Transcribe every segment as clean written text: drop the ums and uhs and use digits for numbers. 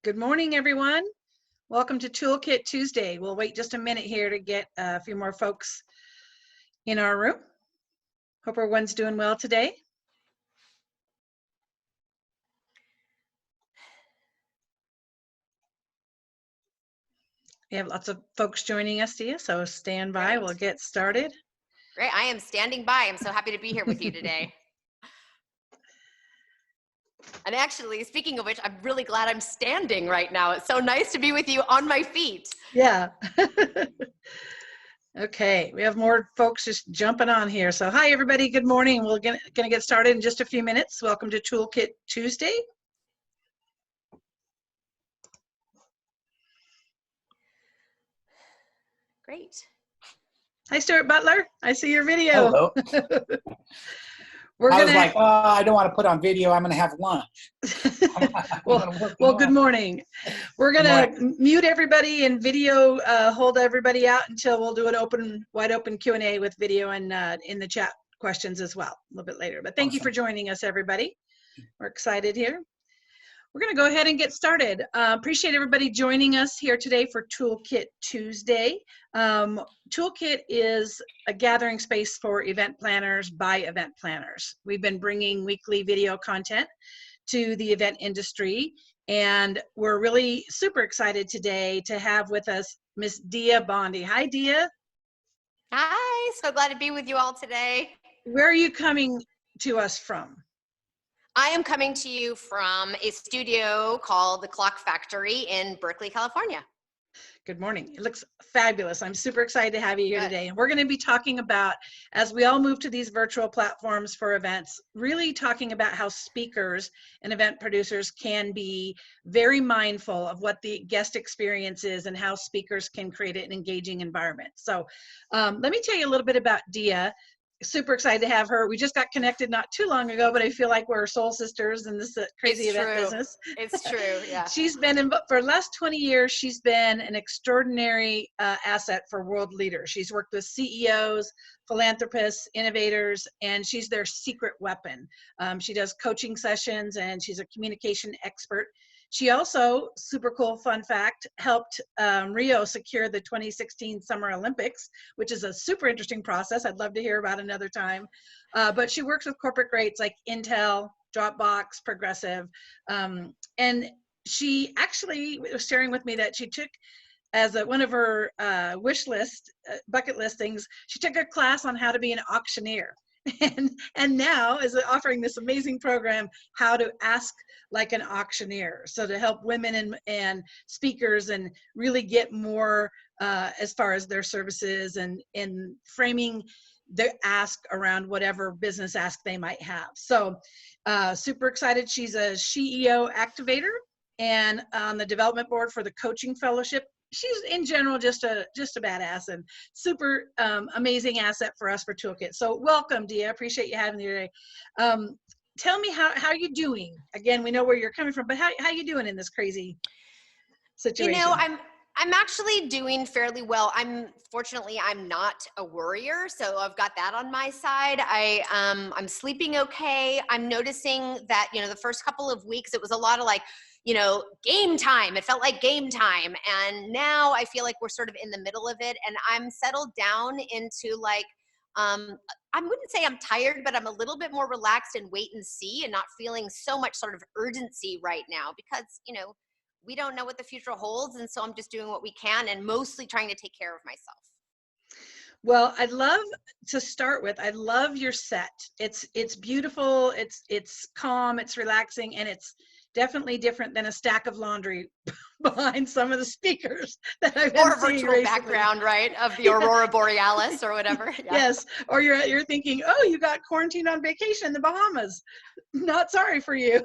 Good morning, everyone. Welcome to Toolkit Tuesday. We'll wait just a minute here to get a few more folks in our room. Hope everyone's doing well today. We have lots of folks joining us, Dia, so stand by. We'll get started. Great. I am standing by. I'm so happy to be here with you today. And actually, speaking of which, I'm really glad I'm standing right now. It's so nice to be with you on my feet. Yeah. Okay, we have more folks just jumping on here. So hi, everybody. Good morning. We're going to get started in just a few minutes. Welcome to Toolkit Tuesday. Great. Hi, Stuart Butler. I see your video. Hello. I was like, oh, I don't want to put on video. I'm going to have lunch. well, good morning. We're going to mute everybody and video, hold everybody out until we'll do an wide open Q&A with video and in the chat questions as well a little bit later. But thank you for joining us, everybody. We're excited here. We're going to go ahead and get started. Appreciate everybody joining us here today for Toolkit Tuesday. Toolkit is a gathering space for event planners by event planners. We've been bringing weekly video content to the event industry, and we're really super excited today to have with us Miss Dia Bondi. Hi, Dia. Hi, so glad to be with you all today. Where are you coming to us from? I am coming to you from a studio called The Clock Factory in Berkeley, California. Good morning. It looks fabulous. I'm super excited to have you here today. And we're going to be talking about, as we all move to these virtual platforms for events, really talking about how speakers and event producers can be very mindful of what the guest experience is and how speakers can create an engaging environment. So let me tell you a little bit about Dia. Super excited to have her. We just got connected not too long ago, but I feel like we're soul sisters in this crazy event business. It's true, yeah. She's been for the last 20 years, she's been an extraordinary asset for world leaders. She's worked with CEOs, philanthropists, innovators, and she's their secret weapon. She does coaching sessions and she's a communication expert. She also, super cool fun fact, helped Rio secure the 2016 Summer Olympics, which is a super interesting process. I'd love to hear about another time. But she works with corporate greats like Intel, Dropbox, Progressive. And she actually was sharing with me that she took, as one of her wish list, bucket list things, she took a class on how to be an auctioneer. And now is offering this amazing program, How to Ask Like an Auctioneer. So to help women and speakers and really get more as far as their services and in framing their ask around whatever business ask they might have. So super excited. She's a CEO activator and on the development board for the coaching fellowship. She's in general just a badass and super amazing asset for us for Toolkit. So welcome, Dia. Appreciate you having me today. Tell me how you doing. Again, we know where you're coming from, but how you doing in this crazy situation? You know, I'm actually doing fairly well. Fortunately, I'm not a worrier, so I've got that on my side. I'm sleeping okay. I'm noticing that, you know, the first couple of weeks, it was a lot of like, you know, game time. It felt like game time. And now I feel like we're sort of in the middle of it, and I'm settled down into like, I wouldn't say I'm tired, but I'm a little bit more relaxed and wait and see and not feeling so much sort of urgency right now because, you know, we don't know what the future holds. And so I'm just doing what we can and mostly trying to take care of myself. Well, I'd love to start with, I love your set. It's beautiful. It's calm, it's relaxing, and it's definitely different than a stack of laundry behind some of the speakers that I've been seeing recently. Or a virtual background, right, of the Aurora Borealis or whatever. Yeah. Yes, or you're thinking, oh, you got quarantined on vacation in the Bahamas. Not sorry for you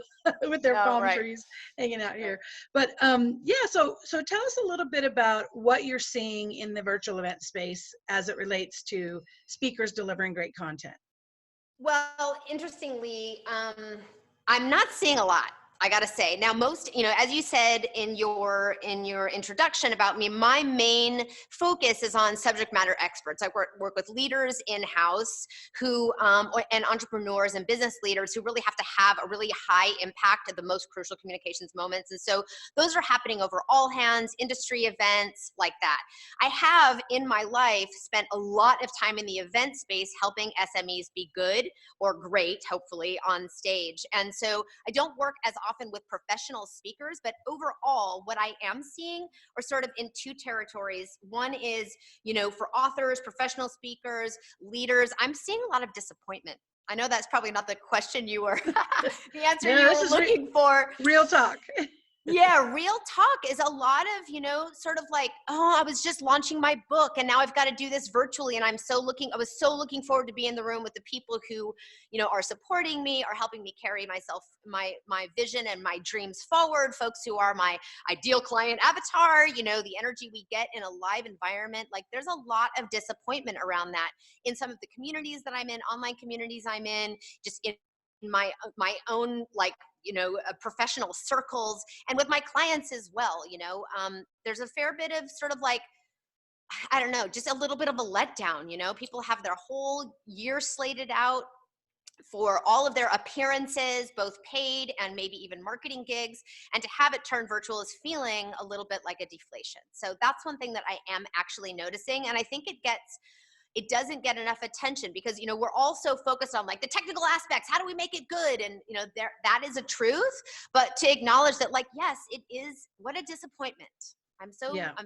with their palm trees hanging out here. But yeah, so tell us a little bit about what you're seeing in the virtual event space as it relates to speakers delivering great content. Well, interestingly, I'm not seeing a lot. I gotta say. Now, most, as you said in your introduction about me, my main focus is on subject matter experts. I work with leaders in-house who, and entrepreneurs and business leaders who really have to have a really high impact at the most crucial communications moments. And so those are happening over all hands, industry events like that. I have in my life spent a lot of time in the event space helping SMEs be good or great, hopefully, on stage. And so I don't work as often with professional speakers, but overall, what I am seeing are sort of in two territories. One is, for authors, professional speakers, leaders, I'm seeing a lot of disappointment. I know that's probably not the question you were, the answer you were looking for. Real talk. Yeah, real talk is a lot of, sort of like, oh, I was just launching my book and now I've got to do this virtually. And I was so looking forward to be in the room with the people who, are supporting me, are helping me carry my vision and my dreams forward, folks who are my ideal client avatar, the energy we get in a live environment. Like there's a lot of disappointment around that in some of the communities that I'm in, online communities I'm in, just in my own, like, professional circles and with my clients as well. There's a fair bit of sort of like, I don't know, just a little bit of a letdown. People have their whole year slated out for all of their appearances, both paid and maybe even marketing gigs, and to have it turn virtual is feeling a little bit like a deflation. So that's one thing that I am actually noticing, and I think it doesn't get enough attention because, we're all so focused on like the technical aspects. How do we make it good? And, that is a truth, but to acknowledge that, like, yes, it is. What a disappointment. I'm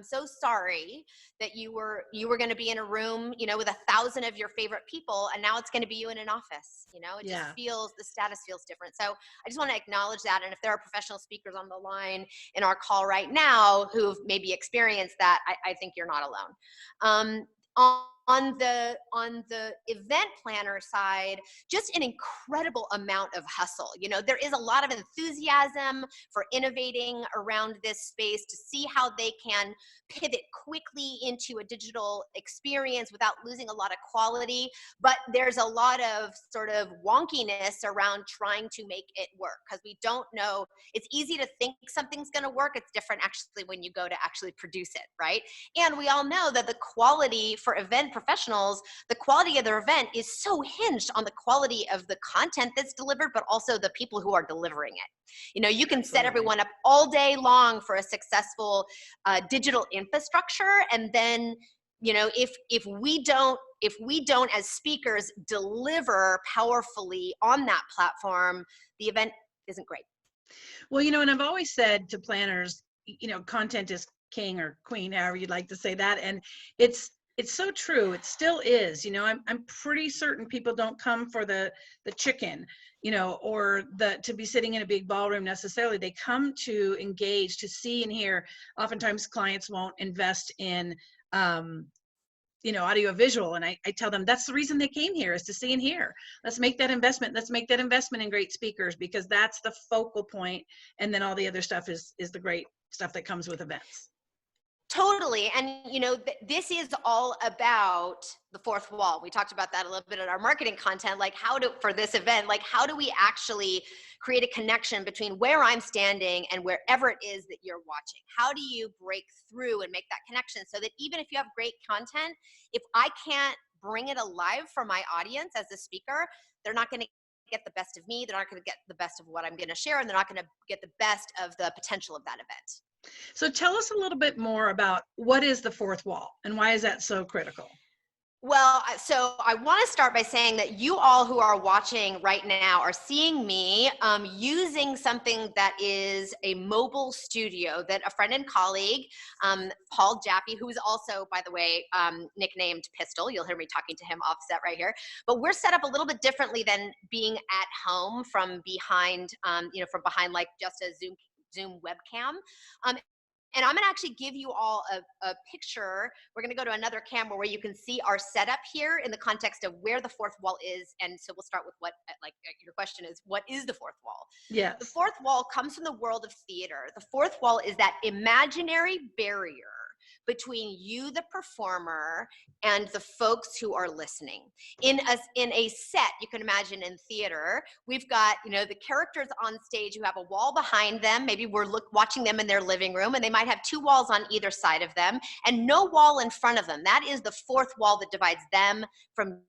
so sorry that you were going to be in a room, with 1,000 of your favorite people, and now it's going to be you in an office. It just feels, the status feels different. So I just want to acknowledge that. And if there are professional speakers on the line in our call right now who've maybe experienced that, I think you're not alone. On the event planner side, just an incredible amount of hustle. There is a lot of enthusiasm for innovating around this space to see how they can pivot quickly into a digital experience without losing a lot of quality. But there's a lot of sort of wonkiness around trying to make it work because we don't know. It's easy to think something's going to work. It's different actually when you go to actually produce it, right? And we all know that the quality for event professionals, the quality of their event is so hinged on the quality of the content that's delivered, but also the people who are delivering it. You can set everyone up all day long for a successful digital infrastructure, and then, if we don't as speakers deliver powerfully on that platform, the event isn't great. Well, and I've always said to planners, content is king or queen, however you'd like to say that. And it's so true. It still is. I'm pretty certain people don't come for the chicken, or to be sitting in a big ballroom necessarily. They come to engage, to see and hear. Oftentimes clients won't invest in audio visual, and I tell them that's the reason they came here, is to see and hear. Let's make that investment in great speakers, because that's the focal point, and then all the other stuff is the great stuff that comes with events. Totally. And, this is all about the fourth wall. We talked about that a little bit in our marketing content, like for this event, like how do we actually create a connection between where I'm standing and wherever it is that you're watching? How do you break through and make that connection so that even if you have great content, if I can't bring it alive for my audience as a speaker, they're not going to get the best of me. They're not going to get the best of what I'm going to share, and they're not going to get the best of the potential of that event. So tell us a little bit more about what is the fourth wall and why is that so critical? Well, so I want to start by saying that you all who are watching right now are seeing me using something that is a mobile studio that a friend and colleague, Paul Jaffe, who is also, by the way, nicknamed Pistol. You'll hear me talking to him offset right here. But we're set up a little bit differently than being at home from behind, from behind like just a Zoom webcam. And I'm gonna actually give you all a picture. We're gonna go to another camera where you can see our setup here in the context of where the fourth wall is. And so we'll start with your question is, what is the fourth wall? Yes. The fourth wall comes from the world of theater. The fourth wall is that imaginary barrier between you, the performer, and the folks who are listening. In a set, you can imagine in theater, we've got, the characters on stage who have a wall behind them. Maybe we're watching them in their living room, and they might have 2 walls on either side of them and no wall in front of them. That is the 4th wall that divides them from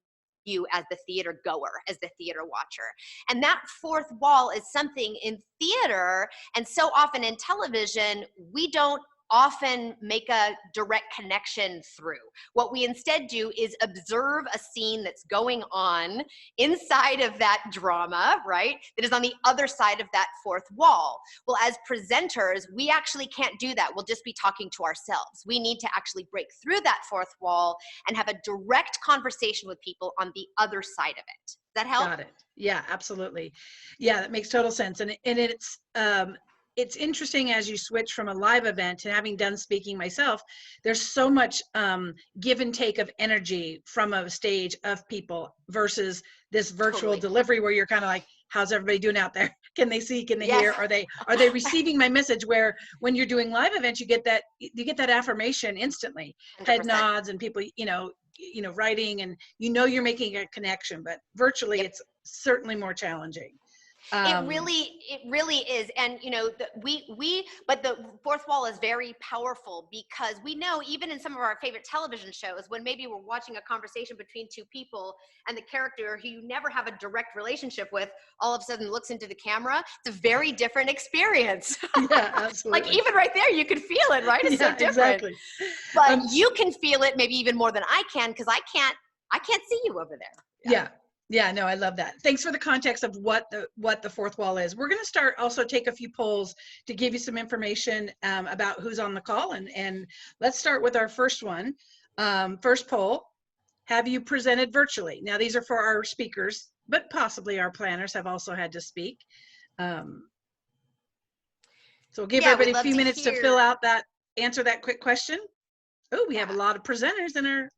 you as the theater goer, as the theater watcher. And that 4th wall is something in theater, and so often in television, we don't often make a direct connection through. What we instead do is observe a scene that's going on inside of that drama, right? That is on the other side of that 4th wall. Well, as presenters, we actually can't do that. We'll just be talking to ourselves. We need to actually break through that 4th wall and have a direct conversation with people on the other side of it. Does that help? Got it. Yeah, absolutely. Yeah, that makes total sense. And it's interesting as you switch from a live event, and having done speaking myself, there's so much give and take of energy from a stage of people versus this virtual delivery where you're kind of like, how's everybody doing out there? Can they see? Can they hear? Are they receiving my message? Where when you're doing live events, you get that affirmation instantly, 100%. Head nods and people, writing, and you're making a connection. But virtually, it's certainly more challenging. It really is. And but the 4th wall is very powerful, because we know even in some of our favorite television shows, when maybe we're watching a conversation between 2 people and the character who you never have a direct relationship with all of a sudden looks into the camera, it's a very different experience. Yeah, absolutely. Like even right there, you can feel it, right? It's so different. Exactly. But you can feel it maybe even more than I can, because I can't see you over there. Yeah, no, I love that. Thanks for the context of what the 4th wall is. We're going to take a few polls to give you some information about who's on the call. And let's start with our first one. First poll, have you presented virtually? Now, these are for our speakers, but possibly our planners have also had to speak. So we'll give everybody a few minutes to fill out answer that quick question. Oh, we have a lot of presenters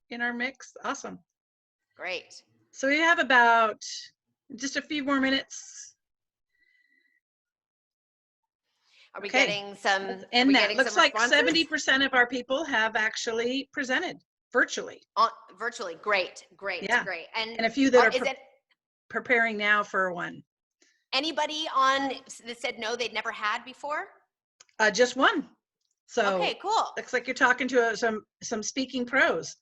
in our mix. Awesome. Great. So we have about just a few more minutes. Are we getting some? And that looks like 70% of our people have actually presented virtually. Virtually, great. Yeah. Great. And a few that are preparing now for one. Anybody on that said no, they'd never had before? Just one. So okay, cool. Looks like you're talking to some speaking pros.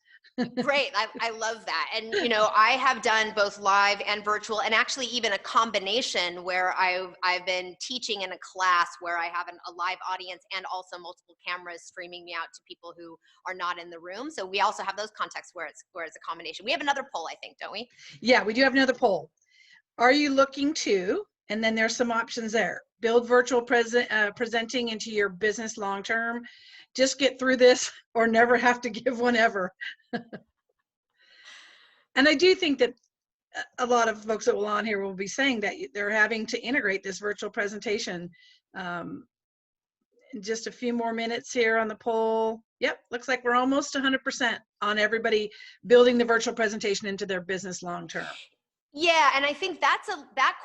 Great. I love that. And, I have done both live and virtual, and actually even a combination where I've been teaching in a class where I have a live audience and also multiple cameras streaming me out to people who are not in the room. So we also have those contexts where it's a combination. We have another poll, I think, don't we? Yeah, we do have another poll. Are you looking to, and then there's some options there, build virtual presenting into your business long-term, just get through this, or never have to give one ever? And I do think that a lot of folks that will on here will be saying that they're having to integrate this virtual presentation. Just a few more minutes here on the poll. Yep, looks like we're almost 100% on everybody building the virtual presentation into their business long-term. Yeah, and I think that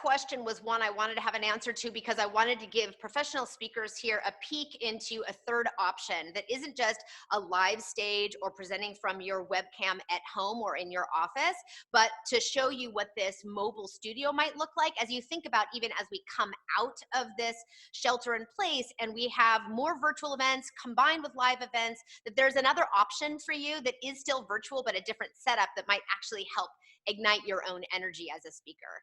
question was one I wanted to have an answer to, because I wanted to give professional speakers here a peek into a third option that isn't just a live stage or presenting from your webcam at home or in your office, but to show you what this mobile studio might look like as you think about, even as we come out of this shelter in place and we have more virtual events combined with live events, that there's another option for you that is still virtual but a different setup that might actually help ignite your own energy as a speaker.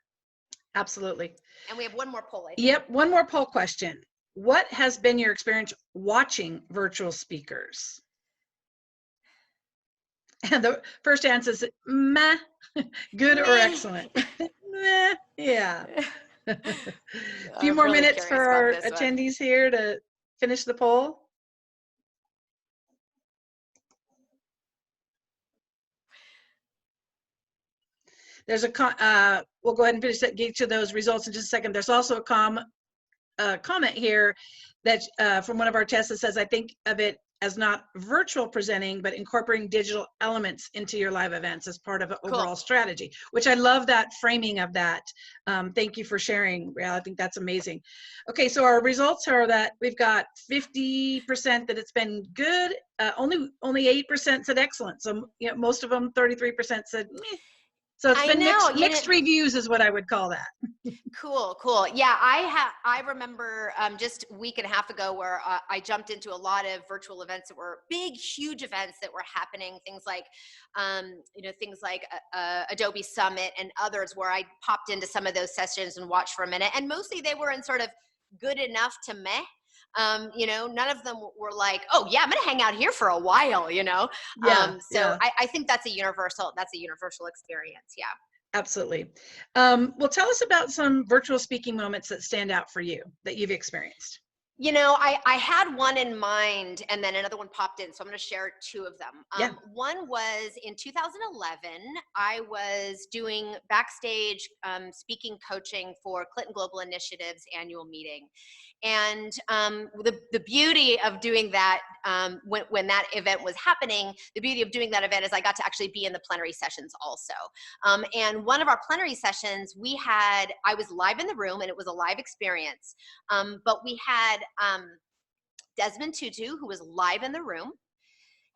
Absolutely. And we have one more poll, I think. Yep, one more poll question. What has been your experience watching virtual speakers? And the first answer is meh, good or excellent. Meh, yeah. A few more minutes for our attendees here to finish the poll. There's we'll go ahead and finish each of those results in just a second. There's also a comment here that from one of our tests that says, I think of it as not virtual presenting, but incorporating digital elements into your live events as part of an Cool. overall strategy, which I love that framing of that. Thank you for sharing, Rial. I think that's amazing. Okay, so our results are that we've got 50% that it's been good, only 8% said excellent. So you know, most of them, 33% said meh. So it's I been know, mixed reviews is what I would call that. Cool. Yeah, I remember just a week and a half ago where I jumped into a lot of virtual events that were big, huge events that were happening. Things like, Adobe Summit and others, where I popped into some of those sessions and watched for a minute. And mostly they were in sort of good enough to meh. None of them were like, oh yeah, I'm gonna hang out here for a while. Yeah. I think that's a universal experience. Yeah. Absolutely. Well, tell us about some virtual speaking moments that stand out for you that you've experienced. I had one in mind and then another one popped in. So I'm going to share two of them. Yeah. One was in 2011, I was doing backstage speaking coaching for Clinton Global Initiative's annual meeting. And the beauty of doing that, when that event was happening, the beauty of doing that event is I got to actually be in the plenary sessions also. And one of our plenary sessions, I was live in the room and it was a live experience. But we had Desmond Tutu, who was live in the room,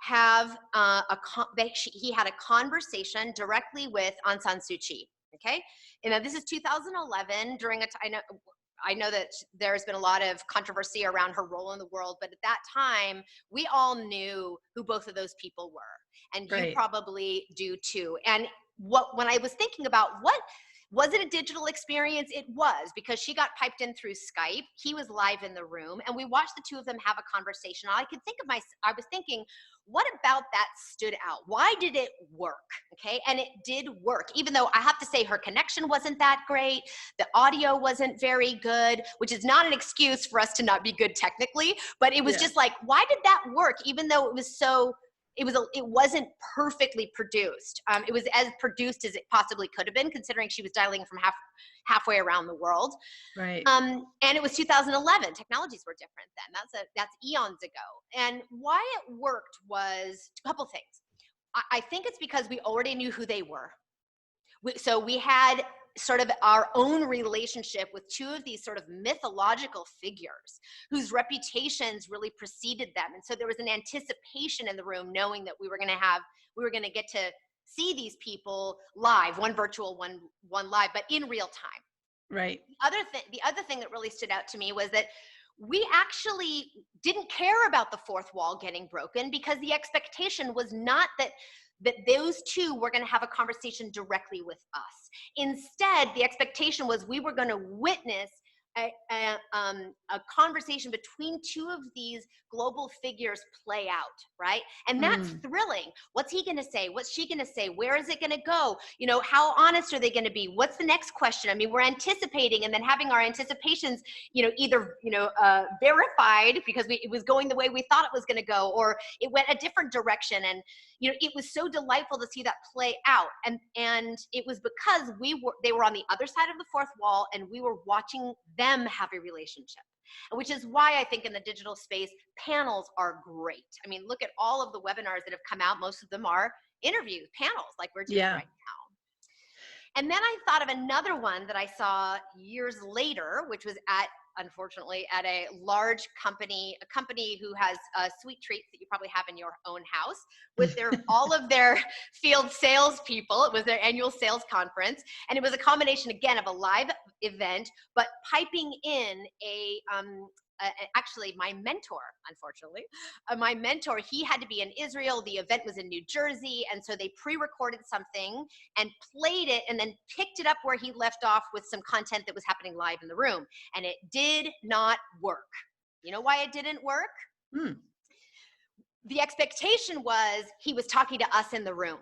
have he had a conversation directly with Aung San Suu Kyi. Okay, and this is 2011 during a time. I know that there's been a lot of controversy around her role in the world, but at that time, we all knew who both of those people were, and Right. You probably do too. And when I was thinking about was it a digital experience? It was, because she got piped in through Skype. He was live in the room, and we watched the two of them have a conversation. I was thinking, what about that stood out? Why did it work? Okay, and it did work, even though I have to say her connection wasn't that great. The audio wasn't very good, which is not an excuse for us to not be good technically, but it was just like, why did that work? Even though it wasn't perfectly produced. It was as produced as it possibly could have been, considering she was dialing from halfway around the world. Right. And it was 2011. Technologies were different then. That's eons ago. And why it worked was a couple things. I think it's because we already knew who they were. So we had sort of our own relationship with two of these sort of mythological figures whose reputations really preceded them. And so there was an anticipation in the room, knowing that we were going to get to see these people live, one virtual, one live, but in real time. Right. The other thing that really stood out to me was that we actually didn't care about the fourth wall getting broken, because the expectation was not that those two were going to have a conversation directly with us. Instead, the expectation was we were going to witness a conversation between two of these global figures play out, right? And that's thrilling. What's he going to say? What's she going to say? Where is it going to go? How honest are they going to be? What's the next question? I mean, we're anticipating, and then having our anticipations, either verified because it was going the way we thought it was going to go, or it went a different direction. And it was so delightful to see that play out. And it was because they were on the other side of the fourth wall, and we were watching them have a relationship. Which is why I think in the digital space, panels are great. I mean, look at all of the webinars that have come out. Most of them are interviews, panels like we're doing right now. And then I thought of another one that I saw years later, which was unfortunately at a large company, a company who has sweet treats that you probably have in your own house, with all of their field salespeople. It was their annual sales conference, and it was a combination again of a live event, but piping in actually my mentor, unfortunately, my mentor, he had to be in Israel. The event was in New Jersey. And so they pre-recorded something and played it, and then picked it up where he left off with some content that was happening live in the room. And it did not work. You know why it didn't work? The expectation was he was talking to us in the room.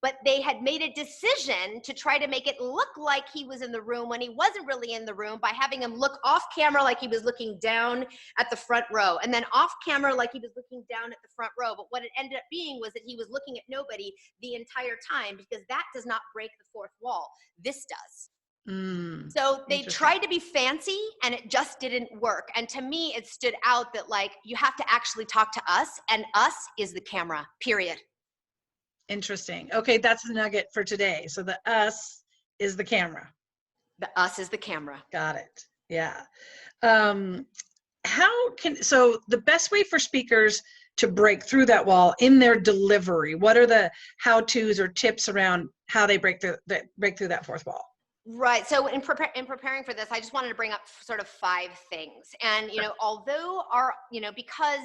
But they had made a decision to try to make it look like he was in the room when he wasn't really in the room, by having him look off camera like he was looking down at the front row, and then off camera like he was looking down at the front row. But what it ended up being was that he was looking at nobody the entire time, because that does not break the fourth wall. This does. So they Interesting. tried to be fancy and it just didn't work. And to me, it stood out that like, you have to actually talk to us, and us is the camera, period. Interesting. Okay, that's the nugget for today. So the us is the camera. The us is the camera. Got it. Yeah. So the best way for speakers to break through that wall in their delivery, what are the how-tos or tips around how they break through that fourth wall? Right. So in preparing for this, I just wanted to bring up sort of 5 things. And, although because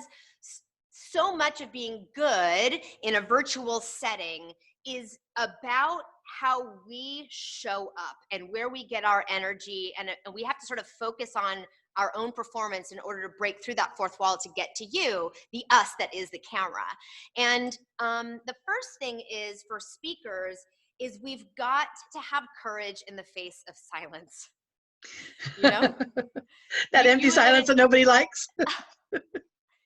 so much of being good in a virtual setting is about how we show up and where we get our energy. And we have to sort of focus on our own performance in order to break through that fourth wall to get to you, the us that is the camera. And the first thing is for speakers is we've got to have courage in the face of silence. That empty silence that nobody likes.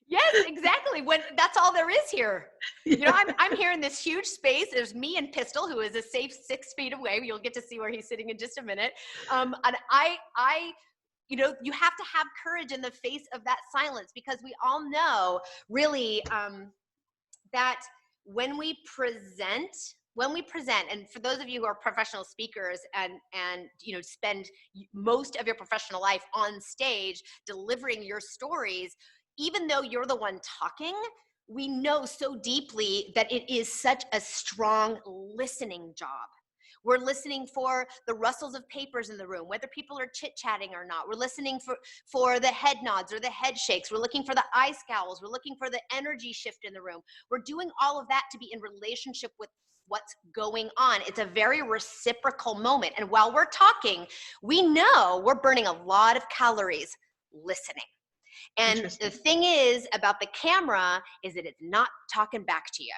Yes, exactly. When that's all there is here. Yeah. I'm here in this huge space. There's me and Pistol, who is a safe 6 feet away. You'll get to see where he's sitting in just a minute. And you have to have courage in the face of that silence, because we all know really that when we present, and for those of you who are professional speakers and spend most of your professional life on stage delivering your stories, even though you're the one talking, we know so deeply that it is such a strong listening job. We're listening for the rustles of papers in the room, whether people are chit-chatting or not. We're listening for the head nods or the head shakes. We're looking for the eye scowls. We're looking for the energy shift in the room. We're doing all of that to be in relationship with what's going on. It's a very reciprocal moment. And while we're talking, we know we're burning a lot of calories listening. And the thing is about the camera is that it's not talking back to you.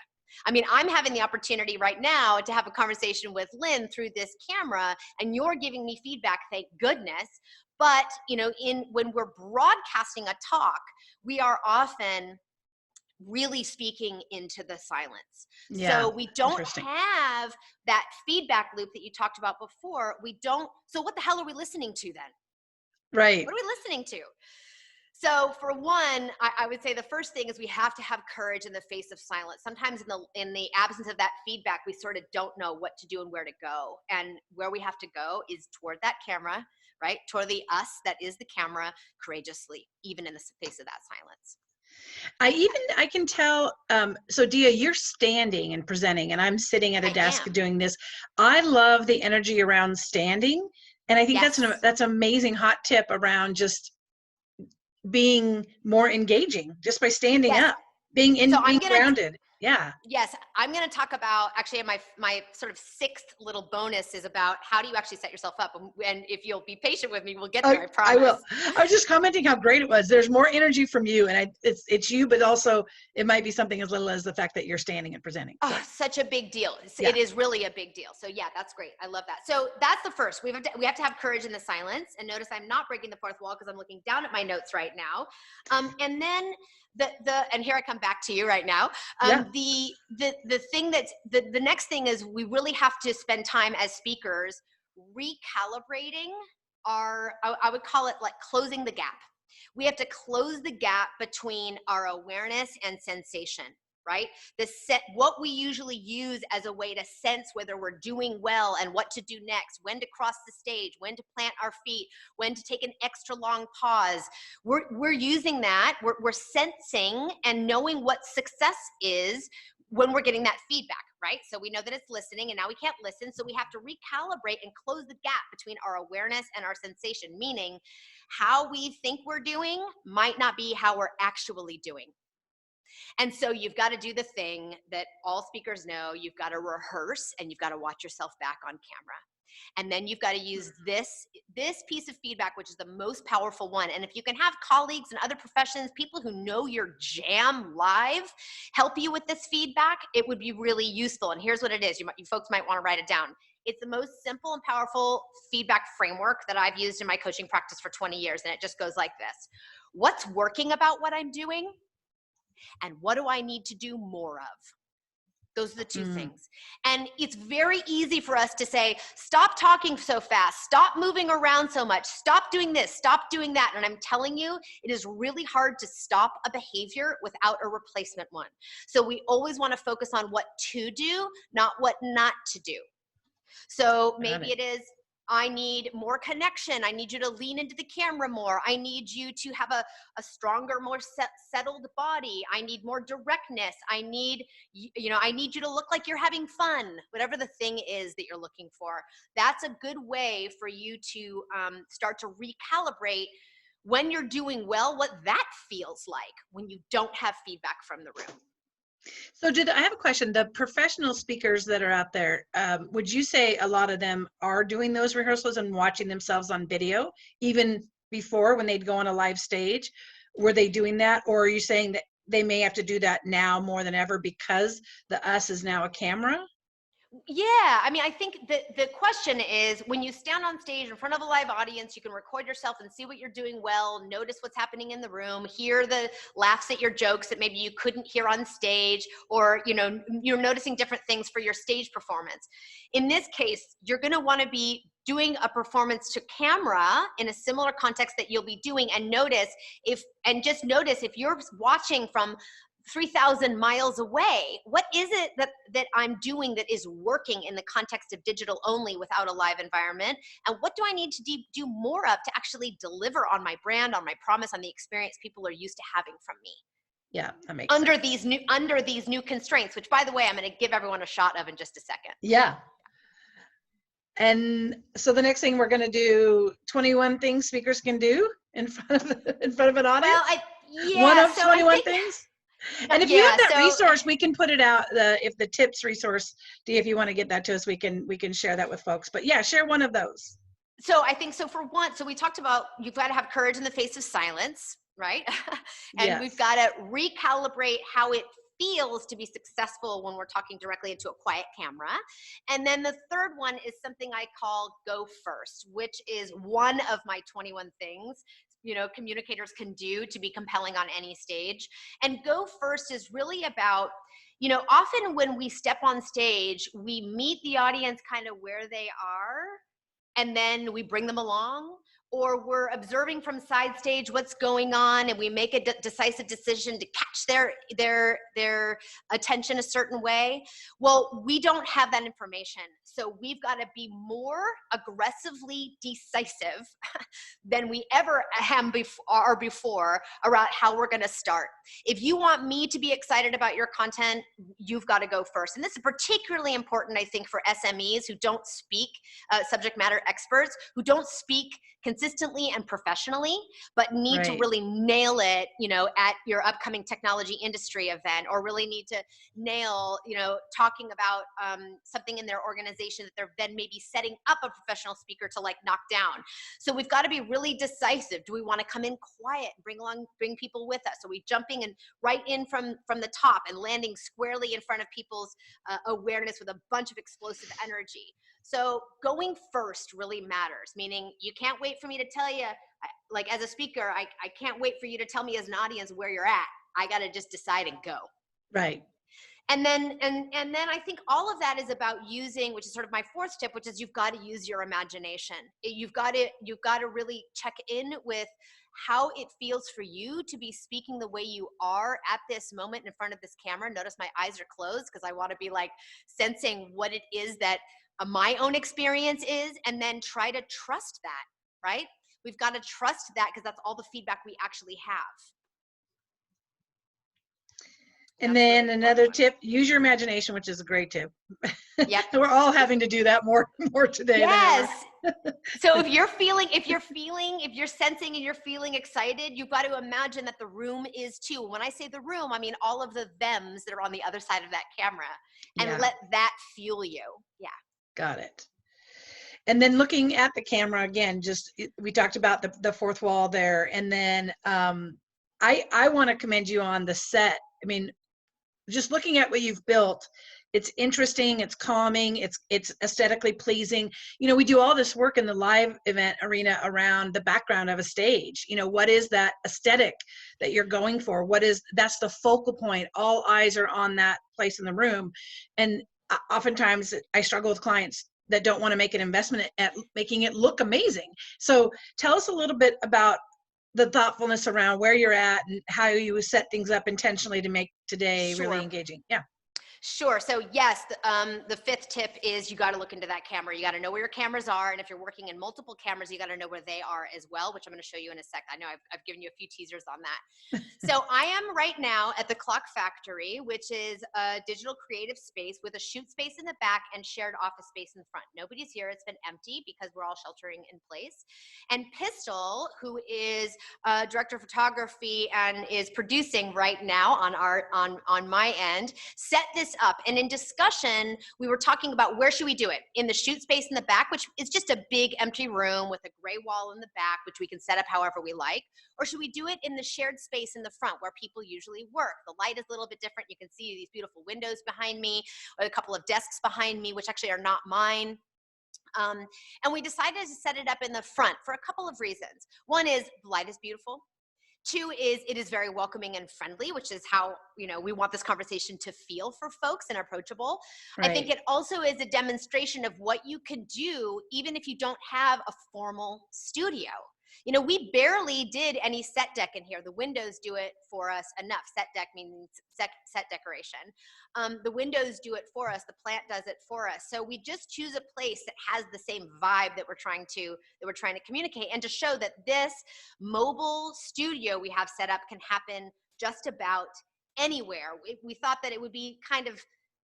I mean, I'm having the opportunity right now to have a conversation with Lynn through this camera, and you're giving me feedback, thank goodness. But, when we're broadcasting a talk, we are often really speaking into the silence. Yeah, so we don't have that feedback loop that you talked about before. So what the hell are we listening to then? Right. What are we listening to? So for one, I would say the first thing is we have to have courage in the face of silence. Sometimes in the absence of that feedback, we sort of don't know what to do and where to go. And where we have to go is toward that camera, right? Toward the us that is the camera, courageously, even in the face of that silence. I can tell, so Dia, you're standing and presenting, and I'm sitting at a desk doing this. I love the energy around standing. And I think that's an amazing hot tip around just being more engaging just by standing up, being grounded. Yeah. Yes, I'm going to talk about actually my sort of 6th little bonus is about how do you actually set yourself up. And if you'll be patient with me, we'll get there. I promise. I will. I was just commenting how great it was. There's more energy from you, and it's you, but also it might be something as little as the fact that you're standing and presenting. So. Oh, such a big deal. It is really a big deal. So yeah, that's great. I love that. So that's the first. We have to have courage in the silence. And notice I'm not breaking the fourth wall because I'm looking down at my notes right now. And then and here I come back to you right now. The thing that's the next thing is we really have to spend time as speakers recalibrating I would call it like closing the gap. We have to close the gap between our awareness and sensation, right? What we usually use as a way to sense whether we're doing well and what to do next, when to cross the stage, when to plant our feet, when to take an extra long pause. We're using that. We're sensing and knowing what success is when we're getting that feedback, right? So we know that it's listening, and now we can't listen. So we have to recalibrate and close the gap between our awareness and our sensation, meaning how we think we're doing might not be how we're actually doing. And so you've got to do the thing that all speakers know. You've got to rehearse, and you've got to watch yourself back on camera. And then you've got to use this piece of feedback, which is the most powerful one. And if you can have colleagues and other professions, people who know your jam live, help you with this feedback, it would be really useful. And here's what it is. You folks might want to write it down. It's the most simple and powerful feedback framework that I've used in my coaching practice for 20 years. And it just goes like this. What's working about what I'm doing? And what do I need to do more of? Those are the two things. And it's very easy for us to say, stop talking so fast, stop moving around so much, stop doing this, stop doing that. And I'm telling you, it is really hard to stop a behavior without a replacement one. So we always want to focus on what to do, not what not to do. So maybe it is, I need more connection. I need you to lean into the camera more. I need you to have a stronger, more settled body. I need more directness. I need, I need you to look like you're having fun, whatever the thing is that you're looking for. That's a good way for you to start to recalibrate when you're doing well, what that feels like when you don't have feedback from the room. So I have a question. The professional speakers that are out there, would you say a lot of them are doing those rehearsals and watching themselves on video, even before when they'd go on a live stage? Were they doing that? Or are you saying that they may have to do that now more than ever because the us is now a camera? Yeah, I mean, I think the question is, when you stand on stage in front of a live audience, you can record yourself and see what you're doing well, notice what's happening in the room, hear the laughs at your jokes that maybe you couldn't hear on stage, or, you're noticing different things for your stage performance. In this case, you're going to want to be doing a performance to camera in a similar context that you'll be doing, and just notice if you're watching from 3,000 miles away, what is it that I'm doing that is working in the context of digital only without a live environment? And what do I need to do more of to actually deliver on my brand, on my promise, on the experience people are used to having from me? Yeah, that makes sense. Under these new constraints, which, by the way, I'm going to give everyone a shot of in just a second. Yeah. And so the next thing we're going to do 21 things speakers can do in front of an audience. Well, one of 21 things. And if you have that resource, we can put it out. If the tips resource, Dee, if you want to get that to us, we can share that with folks. But yeah, share one of those. So I think so. For one, so we talked about you've got to have courage in the face of silence, right? And we've got to recalibrate how it feels to be successful when we're talking directly into a quiet camera. And then the third one is something I call go first, which is one of my 21 things communicators can do to be compelling on any stage. And go first is really about, often when we step on stage, we meet the audience kind of where they are, and then we bring them along, or we're observing from side stage what's going on, and we make a decisive decision to catch their attention a certain way. Well, we don't have that information. So we've got to be more aggressively decisive than we ever are before around how we're going to start. If you want me to be excited about your content, you've got to go first. And this is particularly important, I think, for SMEs who don't speak, subject matter experts, who don't speak consistently and professionally, but need to really nail it, at your upcoming technology industry event, or really need to nail, talking about something in their organization that they're then maybe setting up a professional speaker to knock down. So we've got to be really decisive. Do we want to come in quiet and bring people with us? Are we jumping and right in from the top and landing squarely in front of people's awareness with a bunch of explosive energy? So going first really matters, meaning you can't wait for me to tell you, as a speaker, I can't wait for you to tell me as an audience where you're at. I got to just decide and go. Right. And then I think all of that is about using, which is sort of my fourth tip, which is you've got to use your imagination. You've got to really check in with how it feels for you to be speaking the way you are at this moment in front of this camera. Notice my eyes are closed because I want to be sensing what it is that my own experience is, and then try to trust that, right? We've got to trust that because that's all the feedback we actually have. And then another tip, use your imagination, which is a great tip. Yep. We're all having to do that more today. Yes. So if you're sensing and you're feeling excited, you've got to imagine that the room is too. When I say the room, I mean all of the thems that are on the other side of that camera, and let that fuel you. Yeah. Got it. And then looking at the camera again, we talked about the fourth wall there. And then I want to commend you on the set. I mean, just looking at what you've built, it's interesting, it's calming, it's aesthetically pleasing. We do all this work in the live event arena around the background of a stage. What is that aesthetic that you're going for? That's the focal point. All eyes are on that place in the room. And oftentimes I struggle with clients that don't want to make an investment at making it look amazing. So tell us a little bit about the thoughtfulness around where you're at and how you set things up intentionally to make today really engaging. Yeah. Sure. So yes, the fifth tip is you got to look into that camera. You got to know where your cameras are. And if you're working in multiple cameras, you got to know where they are as well, which I'm going to show you in a sec. I know I've given you a few teasers on that. So I am right now at the Clock Factory, which is a digital creative space with a shoot space in the back and shared office space in the front. Nobody's here. It's been empty because we're all sheltering in place. And Pistol, who is director of photography and is producing right now on my end, set this up. And in discussion, we were talking about where should we do it? In the shoot space in the back, which is just a big empty room with a gray wall in the back, which we can set up however we like. Or should we do it in the shared space in the front where people usually work? The light is a little bit different. You can see these beautiful windows behind me, or a couple of desks behind me, which actually are not mine. And we decided to set it up in the front for a couple of reasons. One is the light is beautiful. Two is it is very welcoming and friendly, which is how, we want this conversation to feel for folks and approachable. Right. I think it also is a demonstration of what you can do even if you don't have a formal studio. We barely did any set deck in here. The windows do it for us enough. Set deck means set decoration. The windows do it for us. The plant does it for us. So we just choose a place that has the same vibe that we're trying to communicate, and to show that this mobile studio we have set up can happen just about anywhere. We thought that it would be kind of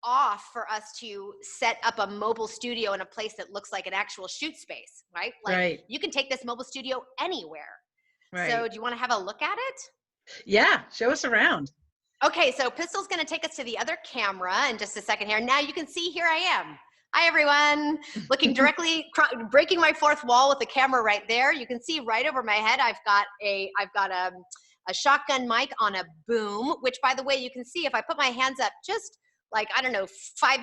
off for us to set up a mobile studio in a place that looks like an actual shoot space, right? Like you can take this mobile studio anywhere. Right. So do you want to have a look at it? Yeah, show us around. Okay, so Pistol's going to take us to the other camera in just a second here. Now you can see here I am. Hi everyone, looking directly, breaking my fourth wall with the camera right there. You can see right over my head, I've got a shotgun mic on a boom, which by the way, you can see if I put my hands up just 5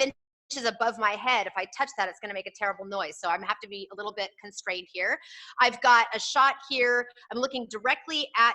inches above my head. If I touch that, it's going to make a terrible noise. So I'm have to be a little bit constrained here. I've got a shot here. I'm looking directly at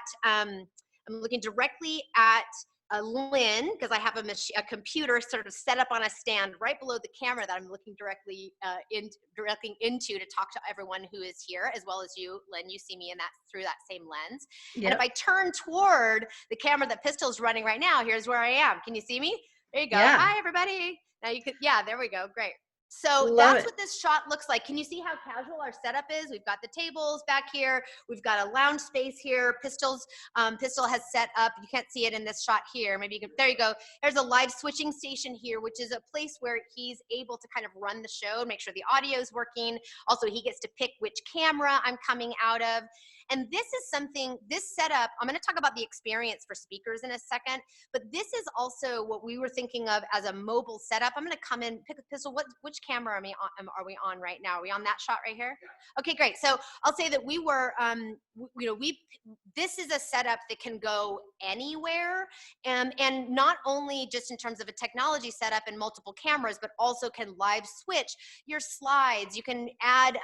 Lynn, because I have a computer sort of set up on a stand right below the camera that I'm looking directly into to talk to everyone who is here, as well as you, Lynn. You see me through that same lens. Yep. And if I turn toward the camera that Pistol's running right now, here's where I am. Can you see me? There you go. Yeah. Hi, everybody. Now you could, there we go. Great. So that's what this shot looks like. Can you see how casual our setup is? We've got the tables back here. We've got a lounge space here. Pistol has set up. You can't see it in this shot here. Maybe you can, there you go. There's a live switching station here, which is a place where he's able to kind of run the show, make sure the audio is working. Also, he gets to pick which camera I'm coming out of. And this setup, I'm going to talk about the experience for speakers in a second, but this is also what we were thinking of as a mobile setup. I'm going to come in, pick a Pistol. Which camera are we on right now? Are we on that shot right here? Okay, great. So I'll say that we were, this is a setup that can go anywhere, and not only just in terms of a technology setup and multiple cameras, but also can live switch your slides. You can add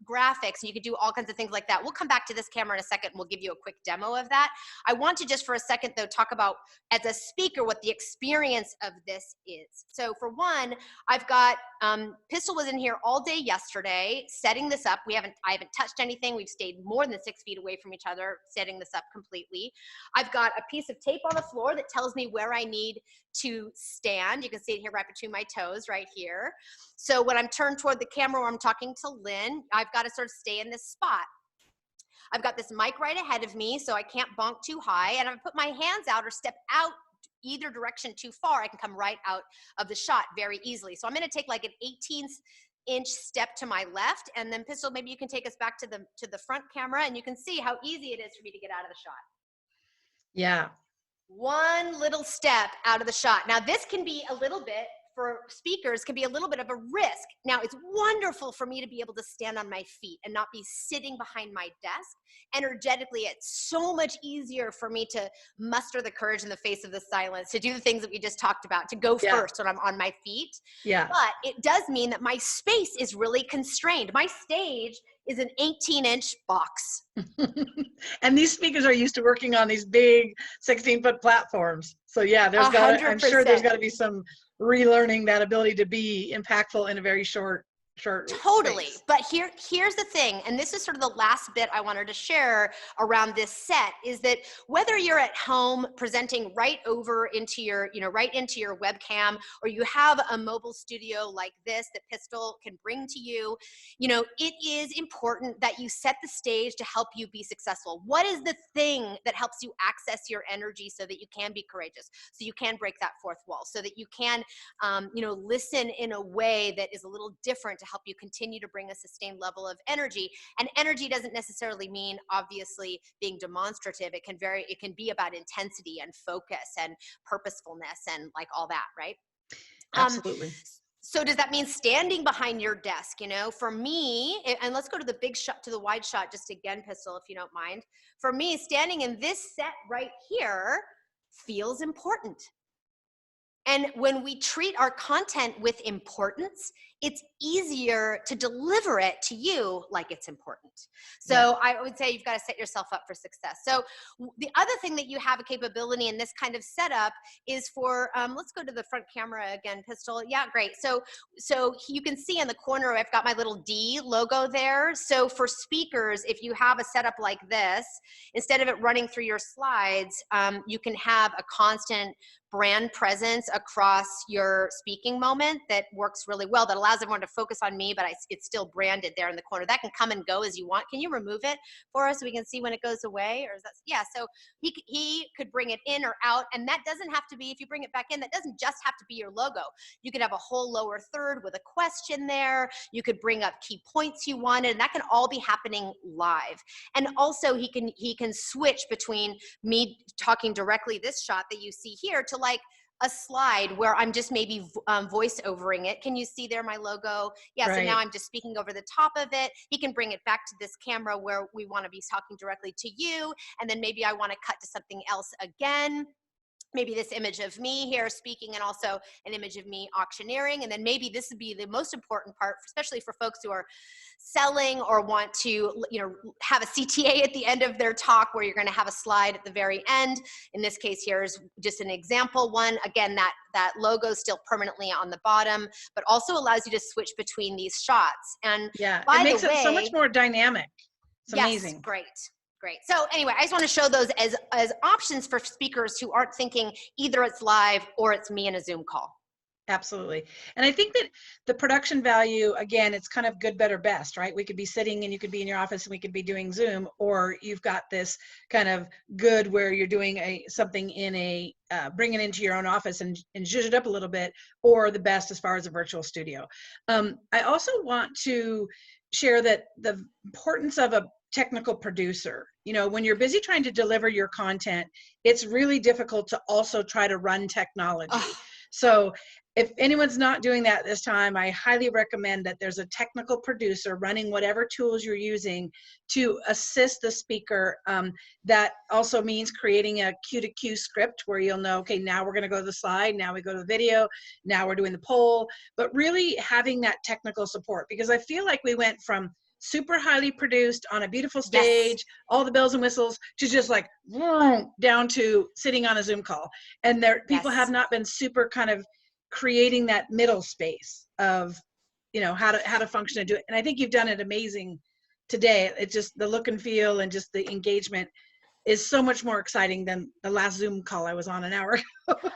graphics, and you can do all kinds of things like that. We'll come back to this camera in a second, and we'll give you a quick demo of that. I want to just for a second, though, talk about, as a speaker, what the experience of this is. So for one, I've got, Pistol was in here all day yesterday setting this up. I haven't touched anything. We've stayed more than 6 feet away from each other, setting this up completely. I've got a piece of tape on the floor that tells me where I need to stand. You can see it here right between my toes right here. So when I'm turned toward the camera where I'm talking to Lynn, I've got to sort of stay in this spot. I've got this mic right ahead of me, so I can't bonk too high. And if I put my hands out or step out either direction too far, I can come right out of the shot very easily. So I'm going to take like an 18-inch step to my left, and then Pistol, maybe you can take us back to the front camera, and you can see how easy it is for me to get out of the shot. Yeah. One little step out of the shot. Now this can be a little bit for speakers can be a little bit of a risk. Now, it's wonderful for me to be able to stand on my feet and not be sitting behind my desk. Energetically, it's so much easier for me to muster the courage in the face of the silence, to do the things that we just talked about, to go first when I'm on my feet. Yeah. But it does mean that my space is really constrained. My stage is an 18-inch box. And these speakers are used to working on these big 16-foot platforms. So yeah, I'm sure there's got to be some relearning that ability to be impactful in a very short Totally. space. But here's the thing, and this is sort of the last bit I wanted to share around this set, is that whether you're at home presenting right over into your, right into your webcam, or you have a mobile studio like this that Pistol can bring to you, it is important that you set the stage to help you be successful. What is the thing that helps you access your energy so that you can be courageous, so you can break that fourth wall, so that you can, listen in a way that is a little different to help you continue to bring a sustained level of energy? And energy doesn't necessarily mean, obviously, being demonstrative. It can be about intensity and focus and purposefulness and like all that, right? Absolutely. So does that mean standing behind your desk? For me, and let's go to the big shot, to the wide shot, just again, Pistol, if you don't mind. For me, standing in this set right here feels important. And when we treat our content with importance, it's easier to deliver it to you like it's important. So I would say you've got to set yourself up for success. So the other thing that you have a capability in this kind of setup is for, let's go to the front camera again, Pistol. Yeah, great. So you can see in the corner, I've got my little D logo there. So for speakers, if you have a setup like this, instead of it running through your slides, you can have a constant brand presence across your speaking moment that works really well, that allows everyone to focus on me, but it's still branded there in the corner. That can come and go as you want. Can you remove it for us so we can see when it goes away? Or is that, yeah, so he could bring it in or out, and that doesn't have to be, if you bring it back in, that doesn't just have to be your logo. You could have a whole lower third with a question there. You could bring up key points you wanted, and that can all be happening live. And also he can switch between me talking directly, this shot that you see here, to like a slide where I'm just maybe voice overing it. Can you see there my logo? Yeah, right. So now I'm just speaking over the top of it. He can bring it back to this camera where we want to be talking directly to you, and then maybe I want to cut to something else again. Maybe this image of me here speaking, and also an image of me auctioneering. And then maybe this would be the most important part, especially for folks who are selling or want to, have a CTA at the end of their talk, where you're going to have a slide at the very end. In this case, here is just an example one. Again, that logo is still permanently on the bottom, but also allows you to switch between these shots. And yeah, it makes it so much more dynamic. It's amazing. Yes, great. Great. So anyway, I just want to show those as options for speakers who aren't thinking either it's live or it's me in a Zoom call. Absolutely. And I think that the production value, again, it's kind of good, better, best, right? We could be sitting and you could be in your office and we could be doing Zoom, or you've got this kind of good where you're doing something in bring it into your own office and zhuzh it up a little bit, or the best as far as a virtual studio. I also want to share that the importance of a technical producer. When you're busy trying to deliver your content, it's really difficult to also try to run technology. Oh. So if anyone's not doing that this time, I highly recommend that there's a technical producer running whatever tools you're using to assist the speaker. That also means creating a cue to cue script where you'll know, okay, now we're going to go to the slide, now we go to the video, now we're doing the poll, but really having that technical support, because I feel like we went from super highly produced on a beautiful stage, yes, all the bells and whistles, to just like down to sitting on a Zoom call. And people yes, have not been super kind of creating that middle space of, how to function and do it. And I think you've done it amazing today. It's just the look and feel and just the engagement is so much more exciting than the last Zoom call I was on an hour ago.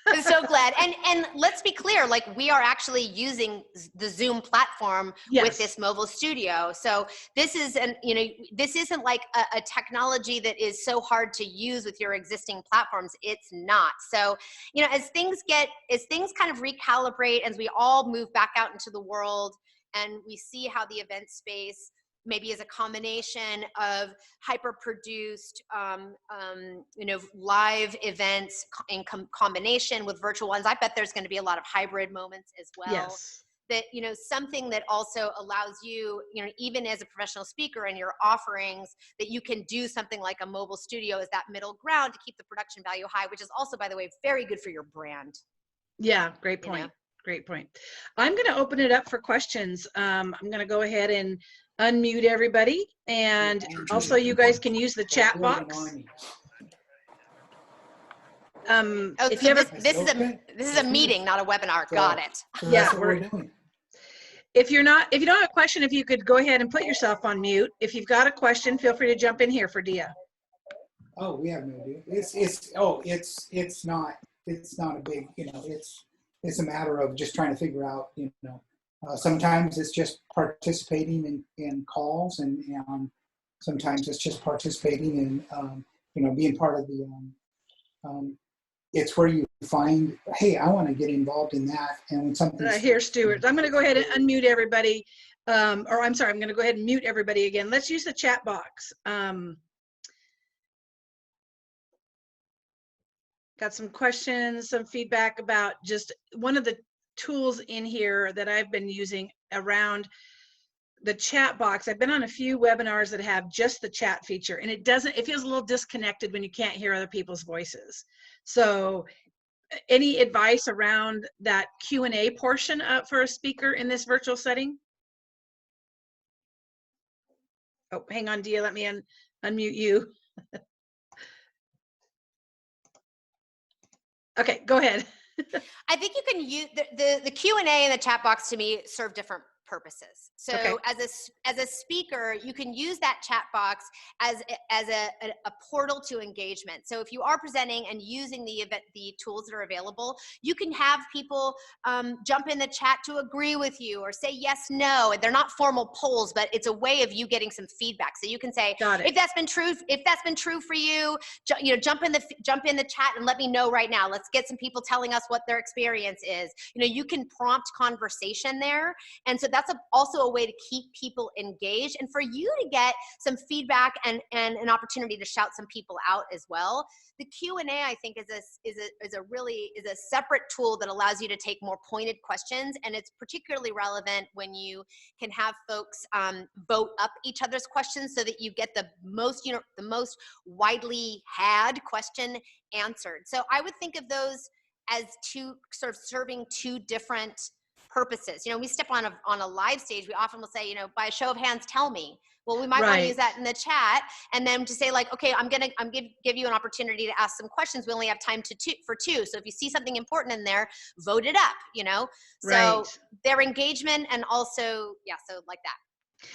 I'm so glad. And let's be clear, like, we are actually using the Zoom platform, yes, with this mobile studio. So this isn't like a technology that is so hard to use with your existing platforms. It's not. So, as things kind of recalibrate, as we all move back out into the world and we see how the event space maybe as a combination of hyper-produced, live events in combination with virtual ones. I bet there's going to be a lot of hybrid moments as well. Yes. That, something that also allows you, even as a professional speaker and your offerings, that you can do something like a mobile studio as that middle ground to keep the production value high, which is also, by the way, very good for your brand. Yeah, great point. Great point. I'm going to open it up for questions. I'm going to go ahead and unmute everybody, and also you guys can use the chat box. If you have this is a meeting, not a webinar. Got it. So Yeah, that's what we're doing. If you don't have a question, if you could go ahead and put yourself on mute. If you've got a question, feel free to jump in here for Dia. Oh, we have no idea. It's not a big, it's a matter of just trying to figure out, sometimes it's just participating in calls, and sometimes it's just participating in, being part of the, it's where you find, hey, I want to get involved in that. And when something Here, Stuart, I'm going to go ahead and unmute everybody. Or I'm sorry, I'm going to go ahead and mute everybody again. Let's use the chat box. Got some questions, some feedback about just one of the tools in here that I've been using around the chat box. I've been on a few webinars that have just the chat feature, and it feels a little disconnected when you can't hear other people's voices. So any advice around that Q&A portion for a speaker in this virtual setting? Oh, hang on, Dia, let me unmute you. Okay, go ahead. I think you can use the Q&A and the chat box, to me, serve different purposes. So Okay. as a speaker, you can use that chat box as a portal to engagement. So if you are presenting and using the tools that are available, you can have people jump in the chat to agree with you or say yes, no. They're not formal polls, but it's a way of you getting some feedback. So you can say, if that's been true for you, jump in the chat and let me know right now. Let's get some people telling us what their experience is. You can prompt conversation there, and so that's also a way to keep people engaged and for you to get some feedback and an opportunity to shout some people out as well. The Q&A, I think, is a separate tool that allows you to take more pointed questions, and it's particularly relevant when you can have folks vote up each other's questions so that you get the most widely had question answered. So I would think of those as two sort of serving two different purposes. We step on a live stage, we often will say, by a show of hands, tell me. Well, we might want to use that in the chat, and then to say like, okay, I'm give you an opportunity to ask some questions. We only have time for two. So if you see something important in there, vote it up, So their engagement, and also, so like that.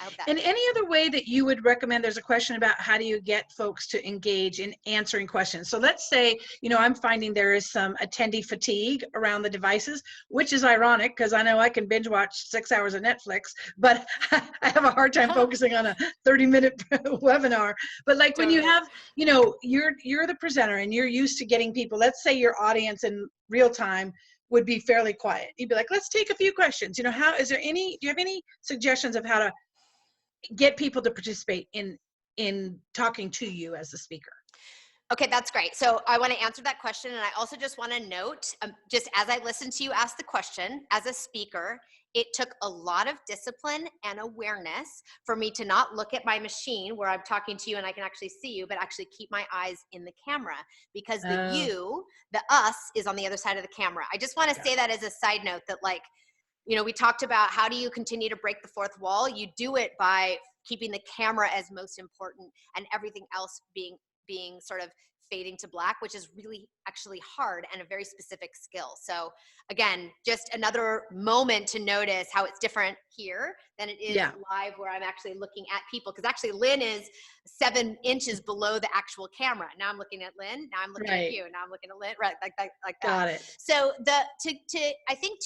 I hope that. And any other way that you would recommend? There's a question about how do you get folks to engage in answering questions. So let's say, I'm finding there is some attendee fatigue around the devices, which is ironic because I know I can binge watch 6 hours of Netflix, but I have a hard time focusing on a 30-minute webinar. But like when you have, you're the presenter and you're used to getting people, let's say your audience in real time would be fairly quiet. You'd be like, let's take a few questions. Do you have any suggestions of how to get people to participate in talking to you as a speaker? Okay, that's great. So I want to answer that question. And I also just want to note, just as I listened to you ask the question, as a speaker, it took a lot of discipline and awareness for me to not look at my machine where I'm talking to you and I can actually see you, but actually keep my eyes in the camera, because the us is on the other side of the camera. I just want to say that as a side note, that we talked about how do you continue to break the fourth wall? You do it by keeping the camera as most important and everything else being sort of fading to black, which is really actually hard and a very specific skill. So again, just another moment to notice how it's different here than it is live, where I'm actually looking at people, because actually Lynn is 7 inches below the actual camera. Now I'm looking at Lynn, now I'm looking at you, now I'm looking at Lynn, right, like that. Got it. So I think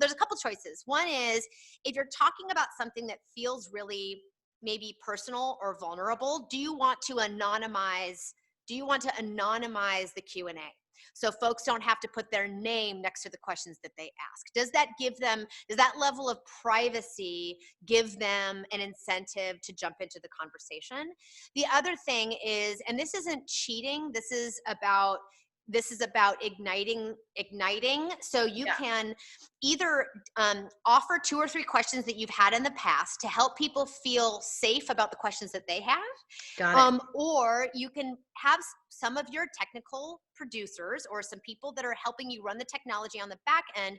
there's a couple choices. One is, if you're talking about something that feels really maybe personal or vulnerable, do you want to anonymize the Q&A? So folks don't have to put their name next to the questions that they ask. Does that give them, does that level of privacy give them an incentive to jump into the conversation? The other thing is, and this isn't cheating, this is about igniting. So you can either offer 2 or 3 questions that you've had in the past to help people feel safe about the questions that they have. Got it. Or you can have some of your technical producers or some people that are helping you run the technology on the back end,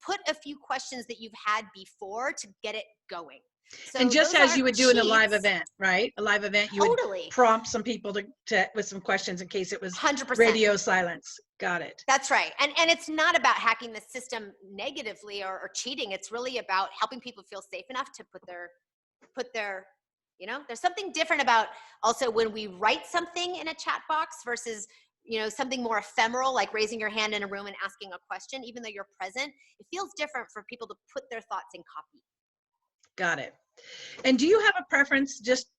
put a few questions that you've had before to get it going. So and just as you would do in a live cheats. event, right? A live event, you Totally. would prompt some people to with some questions in case it was 100%. radio silence. Got it. That's right. And it's not about hacking the system negatively or cheating. It's really about helping people feel safe enough to put their, you know, there's something different about also when we write something in a chat box versus, you know, something more ephemeral, like raising your hand in a room and asking a question. Even though you're present, it feels different for people to put their thoughts in copy. Got it. And do you have a preference, just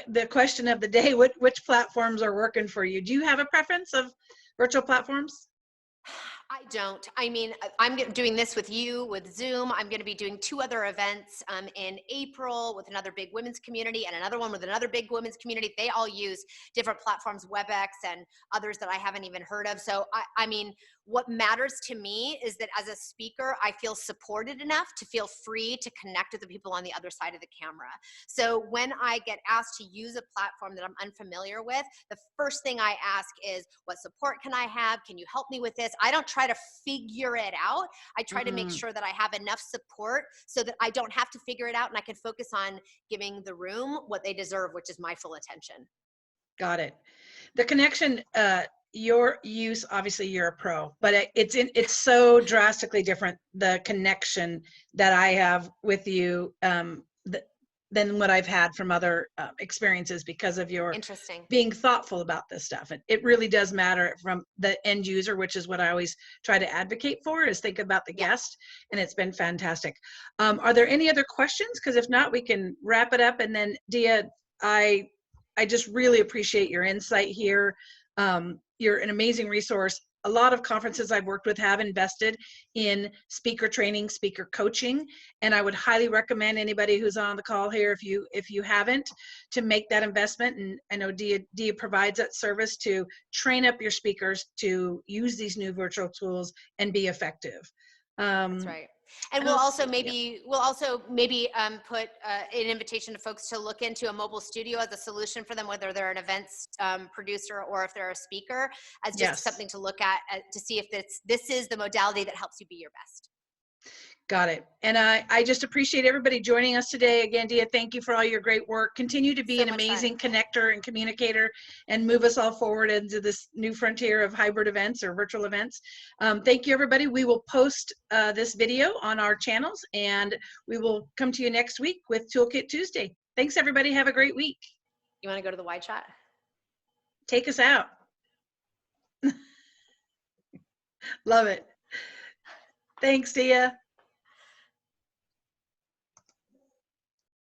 the question of the day, which platforms are working for you? Do you have a preference of virtual platforms? I don't. I mean, I'm doing this with you, with Zoom. I'm going to be doing 2 other events in April with another big women's community and another one with another big women's community. They all use different platforms, WebEx and others that I haven't even heard of. So, I mean, what matters to me is that as a speaker, I feel supported enough to feel free to connect with the people on the other side of the camera. So when I get asked to use a platform that I'm unfamiliar with, the first thing I ask is, what support can I have? Can you help me with this? I don't try to figure it out. I try to make sure that I have enough support so that I don't have to figure it out and I can focus on giving the room what they deserve, which is my full attention. Got it. The connection, your use, obviously you're a pro, but it's so drastically different, the connection that I have with you than what I've had from other experiences because of your being thoughtful about this stuff. It really does matter from the end user, which is what I always try to advocate for, is think about the guest, and it's been fantastic. Are there any other questions? Because if not, we can wrap it up. And then Dia, I just really appreciate your insight here. You're an amazing resource. A lot of conferences I've worked with have invested in speaker training, speaker coaching, and I would highly recommend anybody who's on the call here, if you haven't, to make that investment. And I know Dia provides that service to train up your speakers to use these new virtual tools and be effective. That's right. And we'll also maybe put an invitation to folks to look into a mobile studio as a solution for them, whether they're an events producer or if they're a speaker, as just something to look at to see if this is the modality that helps you be your best. Got it. And I just appreciate everybody joining us today. Again, Dia, thank you for all your great work. Continue to be an amazing connector and communicator and move us all forward into this new frontier of hybrid events or virtual events. Thank you, everybody. We will post this video on our channels, and we will come to you next week with Toolkit Tuesday. Thanks, everybody. Have a great week. You want to go to the wide shot? Take us out. Love it. Thanks, Dia.